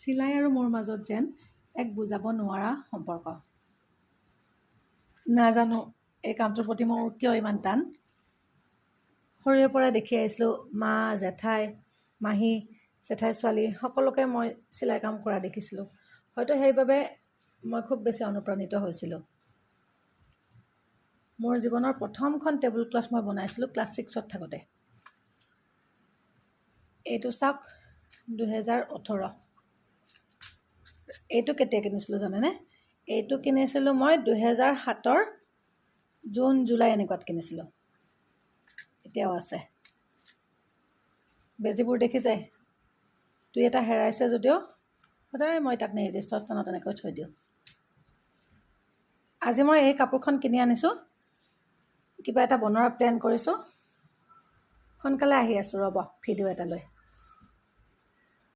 চিলাই আৰু মোৰ মাজত যেন এক বুজাব নোৱাৰা সম্পৰ্ক। নাজানো এই কামটোৰ প্ৰতি মোৰ কিয় ইমান টান। সৰুৰে পৰাই দেখি আহিছিলোঁ মা, জেঠাই, মাহী, জেঠাই ছোৱালী সকলোকে মই চিলাই কাম কৰা দেখিছিলোঁ। হয়তো সেইবাবে মই খুব বেছি অনুপ্ৰাণিত হৈছিলোঁ। মোৰ জীৱনৰ প্ৰথমখন টেবুল ক্লথ মই বনাইছিলোঁ ক্লাছ 6ত থাকোঁতে। এইটো চাওক 2018। এইটো কেতিয়া কিনিছিলোঁ জানেনে? এইটো কিনিছিলোঁ মই 2007ৰ জুন জুলাই এনেকুৱাত কিনিছিলোঁ। এতিয়াও আছে। বেজীবোৰ দেখিছে? দুই এটা হেৰাইছে যদিও সদায় মই তাক নিৰ্দিষ্ট স্থানত এনেকৈ থৈ দিওঁ। আজি মই এই কাপোৰখন কিনি আনিছোঁ, কিবা এটা বনোৱাৰ প্লেন কৰিছোঁ। সোনকালে আহি আছোঁ ৰ'ব ভিডিঅ' এটা লৈ।